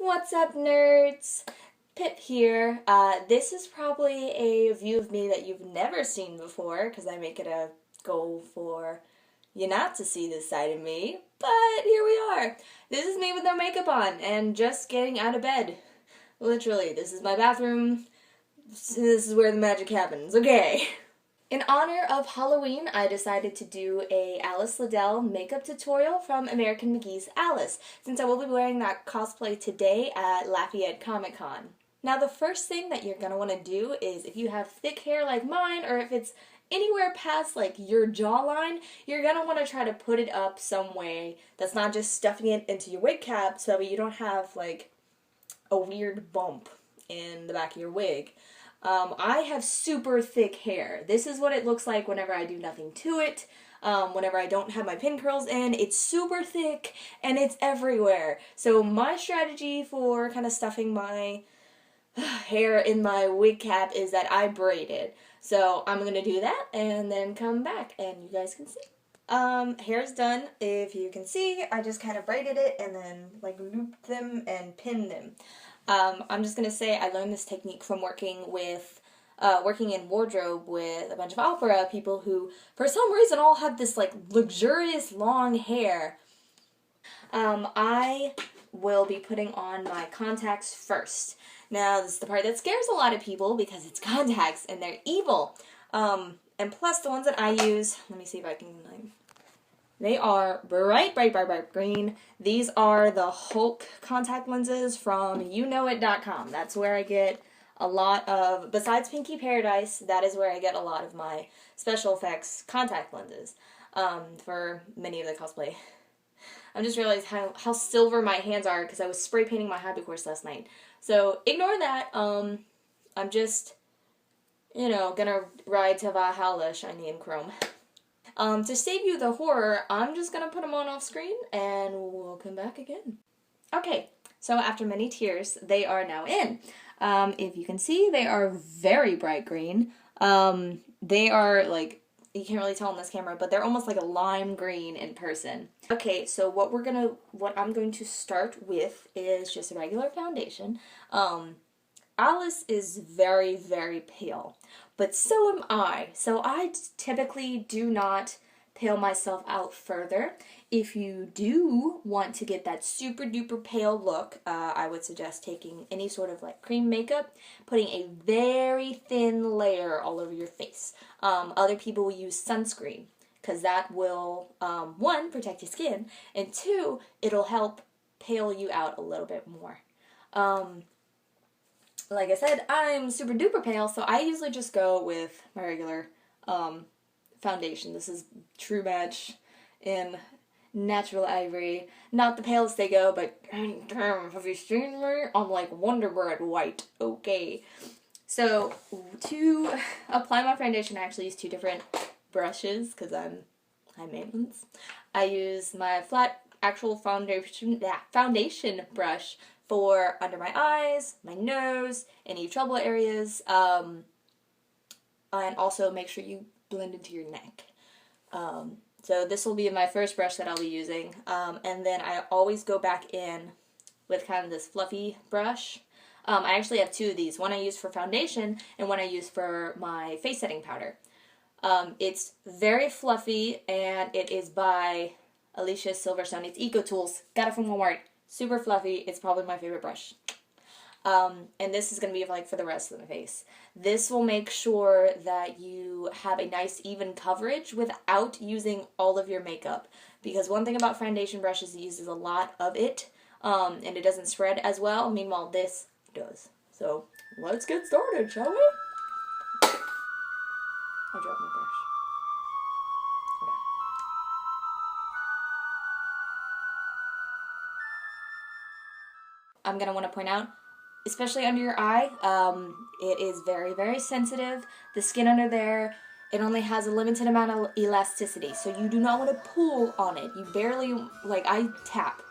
What's up, nerds? Pip here. This is probably a view of me that you've never seen before, because I make it a goal for you not to see this side of me, but here we are. This is me with no makeup on, and just getting out of bed. Literally, this is my bathroom. This is where the magic happens. Okay. In honor of Halloween, I decided to do a Alice Liddell makeup tutorial from American McGee's Alice, since I will be wearing that cosplay today at Lafayette ComicCon. Now, the first thing that you're going to want to do is, if you have thick hair like mine, or if it's anywhere past like your jawline, you're going to want to try to put it up some way that's not just stuffing it into your wig cap, so that you don't have like a weird bump in the back of your wig. I have super thick hair. This is what it looks like whenever I do nothing to it. Whenever I don't have my pin curls in, it's super thick and it's everywhere. So my strategy for kind of stuffing my hair in my wig cap is that I braid it. So I'm going to do that and then come back and you guys can see. Hair's done. If you can see, I just kind of braided it and then like looped them and pinned them. I'm just going to say I learned this technique from working in wardrobe with a bunch of opera people who, for some reason, all have this, like, luxurious long hair. I will be putting on my contacts first. Now, this is the part that scares a lot of people because it's contacts and they're evil. And plus, the ones that I use, let me see if I can, like, they are bright green. These are the Hulk contact lenses from youknowit.com. That's where I get a lot of, besides Pinky Paradise, that is where I get a lot of my special effects contact lenses for many of the cosplay. I just realized how silver my hands are because I was spray painting my hobby horse last night. So ignore that. I'm just, gonna ride to Valhalla shiny and chrome. To save you the horror, I'm just going to put them on off screen and we'll come back again. Okay, so after many tears, they are now in. If you can see, they are very bright green. They are like, you can't really tell on this camera, but they're almost like a lime green in person. Okay, so what I'm going to start with is just a regular foundation. Alice is very, very pale, but so am I. So I typically do not pale myself out further. If you do want to get that super duper pale look, I would suggest taking any sort of like cream makeup, putting a very thin layer all over your face. Other people will use sunscreen because that will, one, protect your skin, and two, it'll help pale you out a little bit more. Like I said, I'm super duper pale, so I usually just go with my regular foundation. This is True Match in Natural Ivory. Not the palest they go, but damn, have you seen me? I'm like Wonder Bread white. Okay. So, to apply my foundation, I actually use two different brushes, because I'm high maintenance. I use my flat actual foundation brush for under my eyes, my nose, any trouble areas, and also make sure you blend into your neck. So this will be my first brush that I'll be using, and then I always go back in with kind of this fluffy brush. I actually have two of these, one I use for foundation and one I use for my face setting powder. It's very fluffy, and it is by Alicia Silverstone. It's Eco Tools, got it from Walmart. Super fluffy. It's probably my favorite brush. And this is going to be like for the rest of the face. This will make sure that you have a nice even coverage without using all of your makeup. Because one thing about foundation brushes, it uses a lot of it, and it doesn't spread as well. Meanwhile, this does. So let's get started, shall we? I dropped my brush. I'm going to want to point out, especially under your eye, it is very, very sensitive. The skin under there, it only has a limited amount of elasticity, so you do not want to pull on it. You barely, like I tap,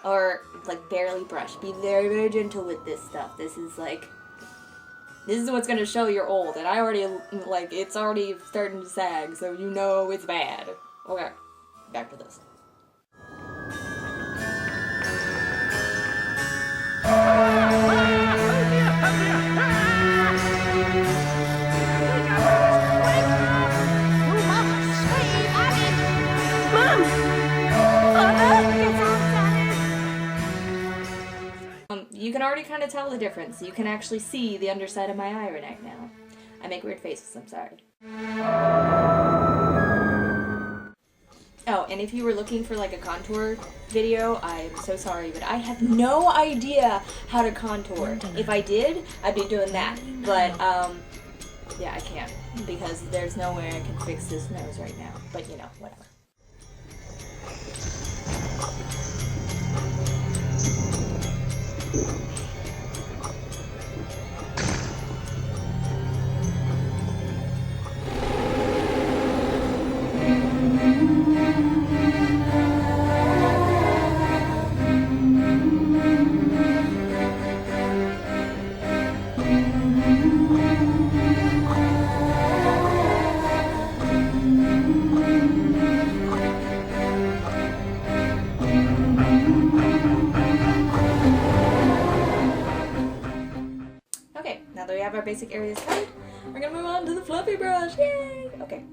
or like barely brush. Be very, very gentle with this stuff. This is what's going to show you're old, and I already, like, it's already starting to sag, so you know it's bad. Okay, back to this. you can already kind of tell the difference. You can actually see the underside of my eye right now. I make weird faces, I'm sorry. Oh, and if you were looking for like a contour video, I'm so sorry, but I have no idea how to contour. If I did, I'd be doing that. But, yeah, I can't, because there's no way I can fix this nose right now. But, you know, whatever. Now that we have our basic areas covered, we're gonna move on to the fluffy brush. Yay! Okay.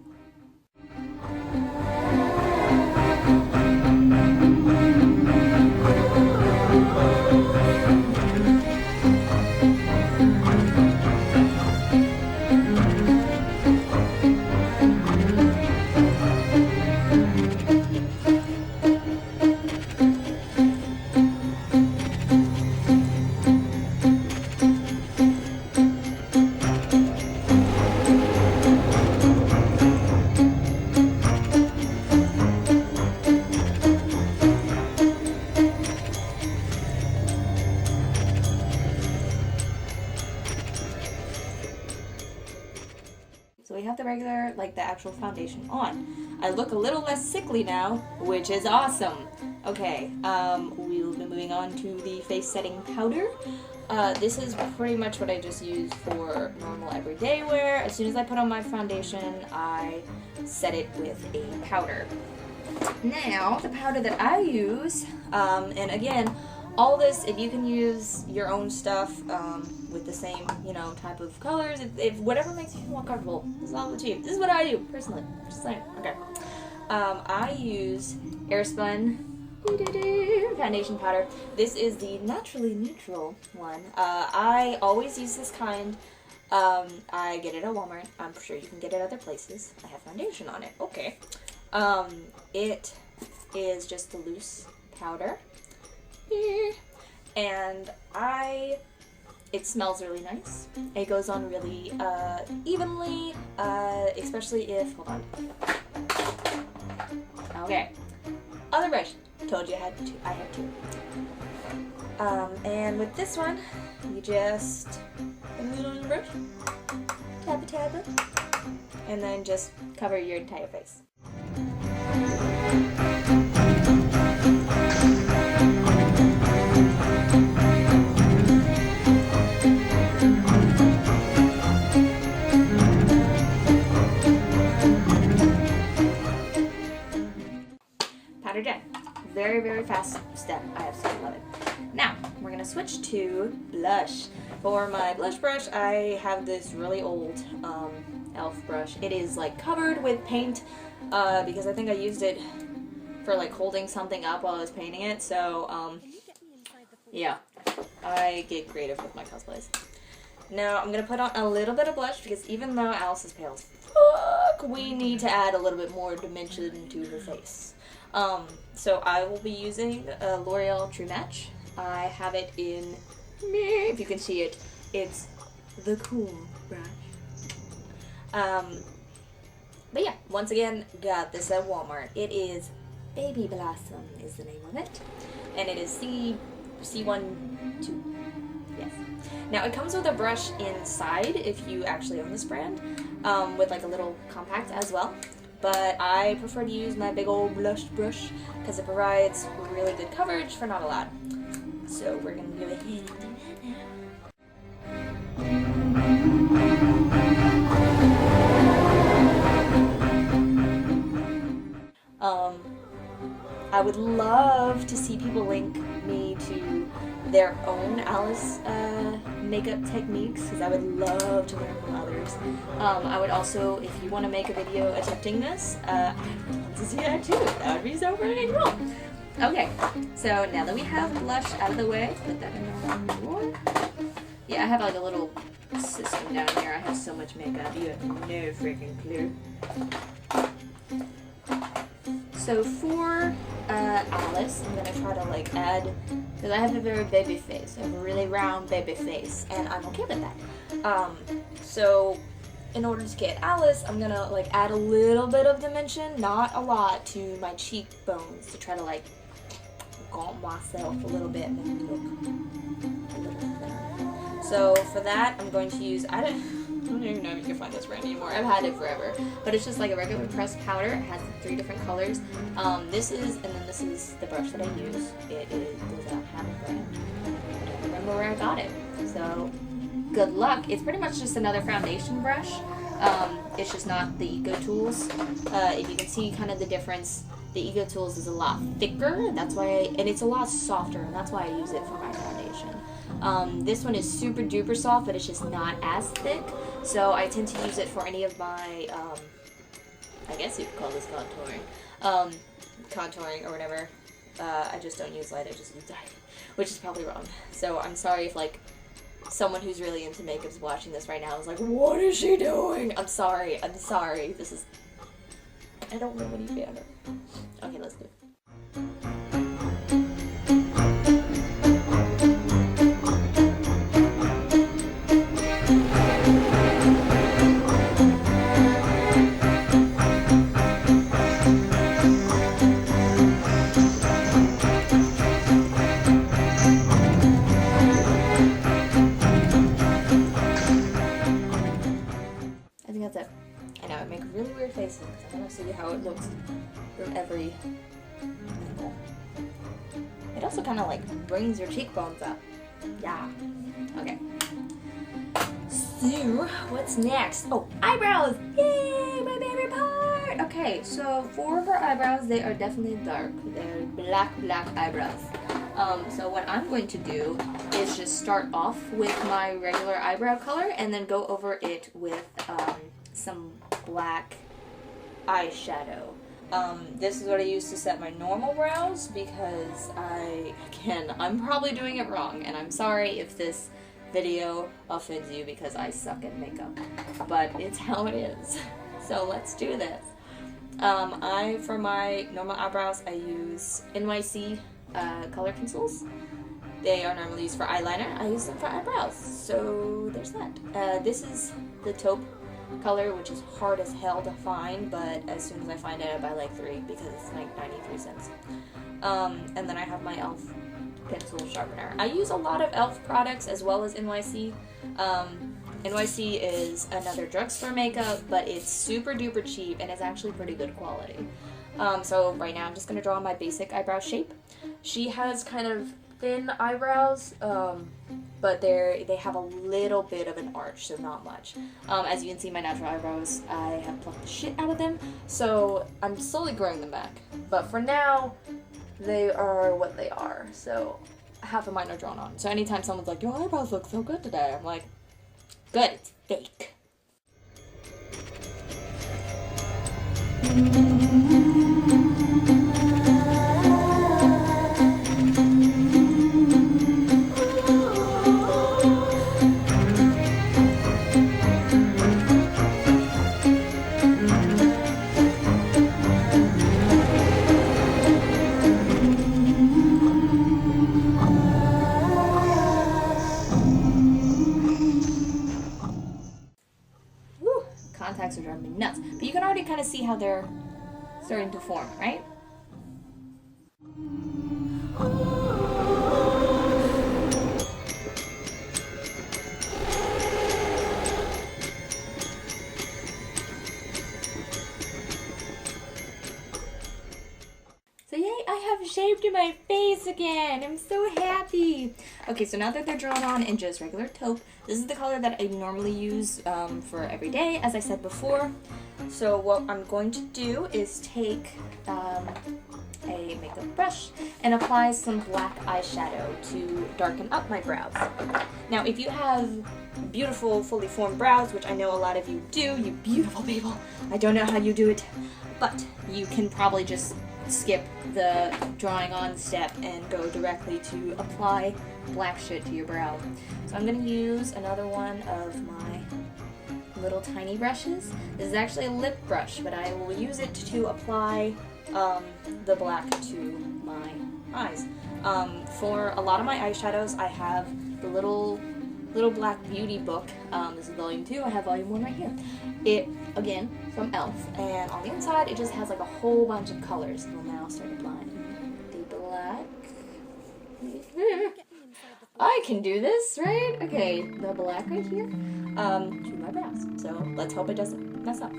So we have the regular, like the actual foundation on. I look a little less sickly now, which is awesome. Okay, we'll be moving on to the face setting powder. This is pretty much what I just use for normal everyday wear. As soon as I put on my foundation, I set it with a powder. Now, the powder that I use, and again, all this, if you can use your own stuff with the same, you know, type of colors, if whatever makes you feel more comfortable, it's all with you. This is what I do, personally. Just saying. Okay. I use Airspun foundation powder. This is the naturally neutral one. I always use this kind. I get it at Walmart. I'm sure you can get it other places. I have foundation on it. Okay. It is just a loose powder. And it smells really nice. It goes on really evenly, especially if, hold on. Okay. Other brush. Told you I had two. And with this one, you just put it on your brush, tap it, and then just cover your entire face. Powder done. Very, very fast step. I absolutely love it. Now, we're going to switch to blush. For my blush brush, I have this really old e.l.f. brush. It is like covered with paint because I think I used it for like holding something up while I was painting it. So, yeah, I get creative with my cosplays. Now, I'm going to put on a little bit of blush because even though Alice is pale as fuck, we need to add a little bit more dimension to her face. So I will be using L'Oreal True Match. I have it in, if you can see it, it's the cool brush. But yeah, once again, got this at Walmart. It is Baby Blossom is the name of it. And it is C12. Yes. Now it comes with a brush inside if you actually own this brand, with like a little compact as well. But I prefer to use my big old blush brush because it provides really good coverage for not a lot. So we're going to go ahead and do that now. I would love to see people link me to their own Alice makeup techniques because I would love to learn from others. I would also, if you want to make a video attempting this, I would love to see that too. That would be so freaking cool. Okay, so now that we have blush out of the way, put that in the drawer. Yeah, I have like a little system down here. I have so much makeup, you have no freaking clue. So for Alice, I'm gonna try to like add, because I have a very baby face, I have a really round baby face, and I'm okay with that. So in order to get Alice, I'm gonna like add a little bit of dimension, not a lot, to my cheekbones to try to like gaunt myself a little bit, make me look a little thinner. So for that, I'm going to use, I don't even know if you can find this brand anymore. I've had it forever, but it's just like a regular pressed powder. It has 3 different colors. This is the brush that I use. It does not have a brand. I don't remember where I got it. So good luck. It's pretty much just another foundation brush. It's just not the Eco Tools. If you can see kind of the difference, the Eco Tools is a lot thicker. That's why, and it's a lot softer, and that's why I use it for my foundation. This one is super duper soft, but it's just not as thick. So I tend to use it for any of my, I guess you could call this contouring. Contouring or whatever. I just don't use light, I just use dark, which is probably wrong. So I'm sorry if like someone who's really into makeup is watching this right now is like, what is she doing? I'm sorry. This is, I don't know any better. Okay, let's do it. That's it. I know, I make really weird faces because I want to see how it looks from every angle. It also kind of like brings your cheekbones up. Yeah. Okay. So, what's next? Oh, eyebrows! Yay! My favorite part! Okay, so for her eyebrows, they are definitely dark. They're black eyebrows. So what I'm going to do is just start off with my regular eyebrow color and then go over it with some black eyeshadow. This is what I use to set my normal brows because I'm probably doing it wrong, and I'm sorry if this video offends you because I suck at makeup, but it's how it is. So let's do this. For my normal eyebrows, I use NYC color pencils. They are normally used for eyeliner. I use them for eyebrows. So there's that. This is the taupe color, which is hard as hell to find, but as soon as I find it, I buy like 3 because it's like 93 cents. And then I have my e.l.f. pencil sharpener. I use a lot of e.l.f. products as well as NYC. NYC is another drugstore makeup, but it's super duper cheap and it's actually pretty good quality. So right now I'm just going to draw my basic eyebrow shape. She has kind of thin eyebrows, but they have a little bit of an arch, so not much. As you can see, my natural eyebrows, I have plucked the shit out of them, so I'm slowly growing them back. But for now, they are what they are, so half of mine are drawn on. So anytime someone's like, your eyebrows look so good today, I'm like, good, it's fake. Contacts are driving me nuts, but you can already kind of see how they're starting to form, right? So yay, I have shaped my face again. I'm so happy. Okay, so now that they're drawn on in just regular taupe, this is the color that I normally use for every day, as I said before. So what I'm going to do is take a makeup brush and apply some black eyeshadow to darken up my brows. Now, if you have beautiful, fully formed brows, which I know a lot of you do, you beautiful people, I don't know how you do it, but you can probably just skip the drawing on step and go directly to apply black shit to your brow. So I'm going to use another one of my little tiny brushes. This is actually a lip brush, but I will use it to apply the black to my eyes. For a lot of my eyeshadows, I have the little black beauty book. This is volume 2. I have volume 1 right here. It, again, from e.l.f. And on the inside, it just has like a whole bunch of colors. We'll now start applying the black. I can do this, right? Okay, the black right here to my brows. So let's hope it doesn't mess up.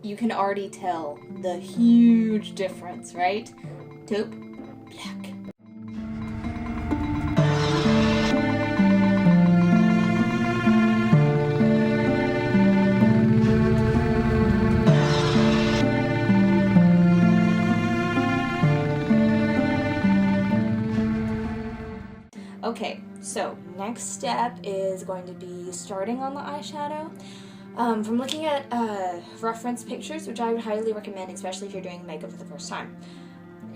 You can already tell the huge difference, right? Taupe, black. Okay, so next step is going to be starting on the eyeshadow. From looking at reference pictures, which I would highly recommend, especially if you're doing makeup for the first time,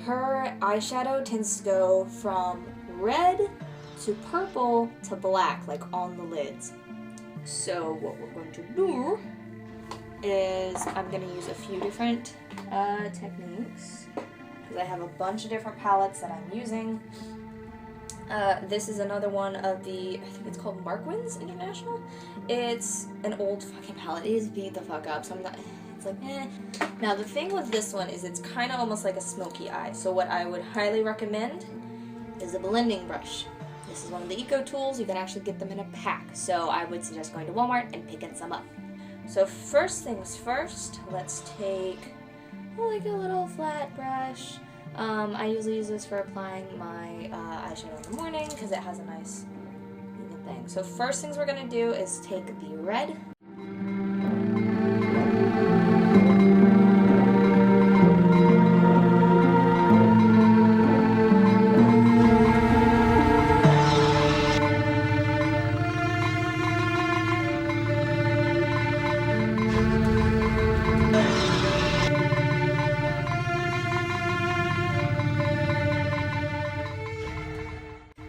her eyeshadow tends to go from red to purple to black, like on the lids. So what we're going to do is I'm going to use a few different techniques, because I have a bunch of different palettes that I'm using. This is another one of the, I think it's called Markwins International. It's an old fucking palette. It is beat the fuck up, so I'm not, it's like, eh. Now the thing with this one is it's kind of almost like a smoky eye, so what I would highly recommend is a blending brush. This is one of the eco tools. You can actually get them in a pack, so I would suggest going to Walmart and picking some up. So first things first, let's take like a little flat brush. I usually use this for applying my eyeshadow in the morning because it has a nice even thing. So first things we're going to do is take the red.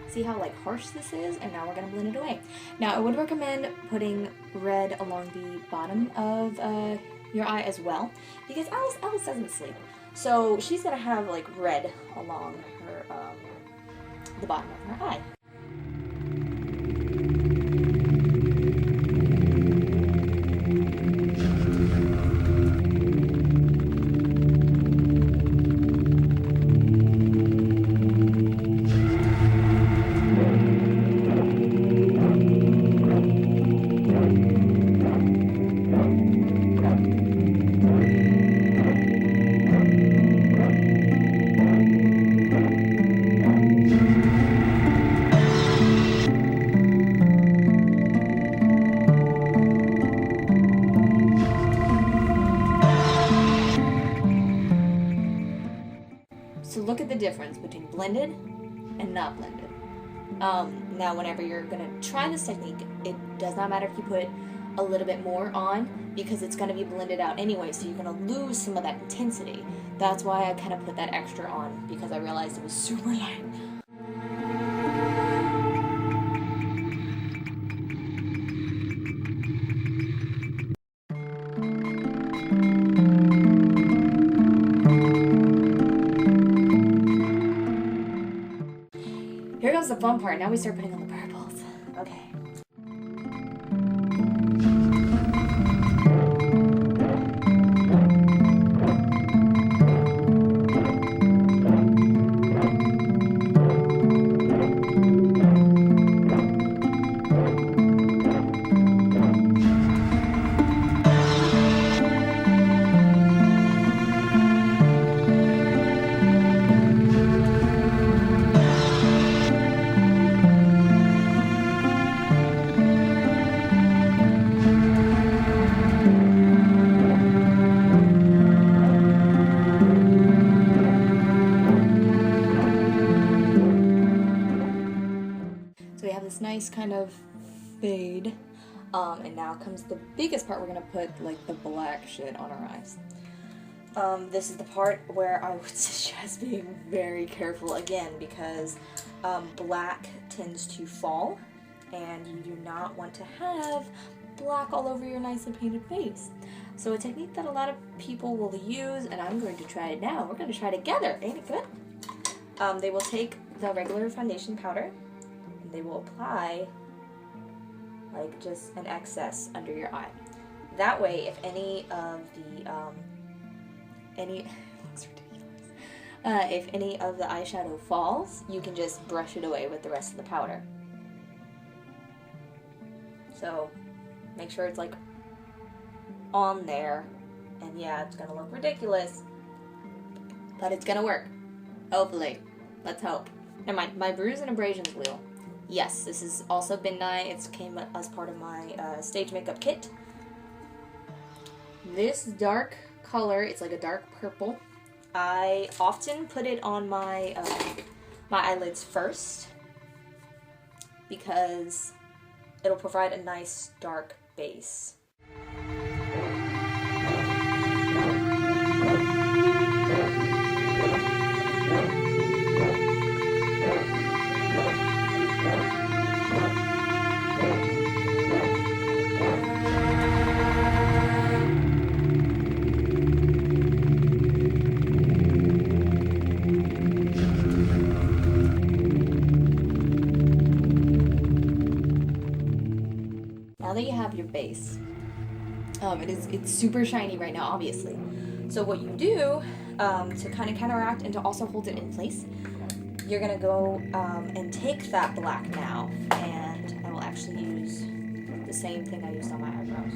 See how like harsh this is? And now we're going to blend it away. Now I would recommend putting red along the bottom of your eye as well, because Alice doesn't sleep. So she's going to have like red along her the bottom of her eye. So look at the difference between blended and not blended. Now whenever you're going to try this technique, it does not matter if you put a little bit more on, because it's going to be blended out anyway, so you're going to lose some of that intensity. That's why I kind of put that extra on, because I realized it was super light. Here comes the fun part. Now we start putting on the purples. Okay. we have this nice kind of fade. And now comes the biggest part. We're gonna put like the black shit on our eyes. This is the part where I would suggest being very careful again, because black tends to fall, and you do not want to have black all over your nicely painted face. So a technique that a lot of people will use, and I'm going to try it now. We're going to try it together. Ain't it good? They will take the regular foundation powder, and they will apply like just an excess under your eye. That way, if any of the looks ridiculous. If any of the eyeshadow falls, you can just brush it away with the rest of the powder. So make sure it's like on there, and yeah, it's gonna look ridiculous, but it's gonna work. Hopefully. Let's hope. Never mind, my bruise and abrasions wheel. Yes, this has also been nice. It came as part of my stage makeup kit. This dark color, it's like a dark purple. I often put it on my my eyelids first because it'll provide a nice dark base. Now that you have your base, it's super shiny right now, obviously. So what you do to kind of counteract and to also hold it in place, you're gonna go and take that black now, and I will actually use the same thing I used on my eyebrows.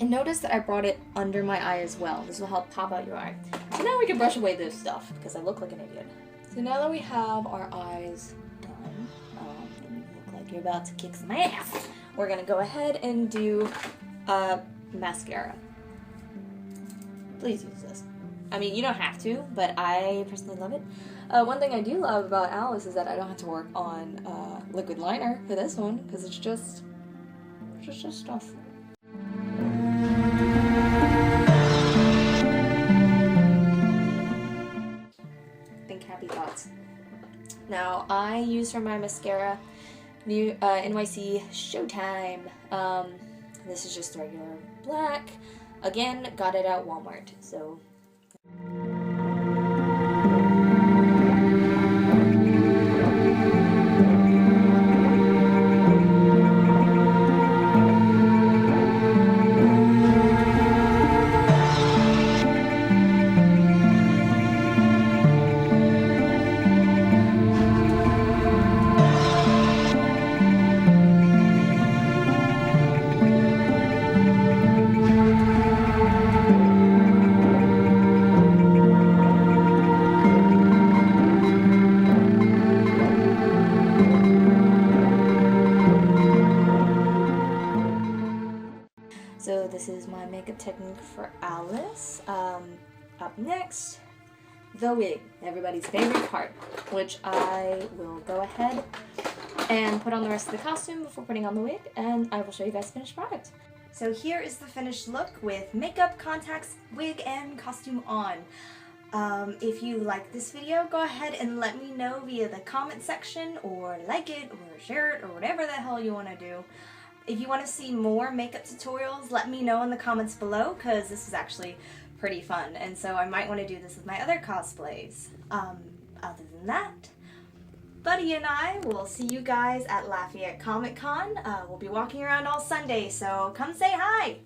Notice that I brought it under my eye as well. This will help pop out your eye. So now we can brush away this stuff because I look like an idiot. So now that we have our eyes done, and you look like you're about to kick some ass, we're gonna go ahead and do mascara. Please use this. I mean, you don't have to, but I personally love it. One thing I do love about Alice is that I don't have to work on liquid liner for this one because it's just stuff. Happy thoughts. Now I use for my mascara new NYC Showtime. This is just regular black. Again, got it at Walmart. So. So this is my makeup technique for Alice. Up next, the wig, everybody's favorite part, which I will go ahead and put on the rest of the costume before putting on the wig, and I will show you guys the finished product. So here is the finished look with makeup, contacts, wig, and costume on. If you like this video, go ahead and let me know via the comment section, or like it, or share it, or whatever the hell you want to do. If you want to see more makeup tutorials, let me know in the comments below, because this is actually pretty fun, and so I might want to do this with my other cosplays. Other than that, Buddy and I will see you guys at Lafayette ComicCon. We'll be walking around all Sunday, so come say hi!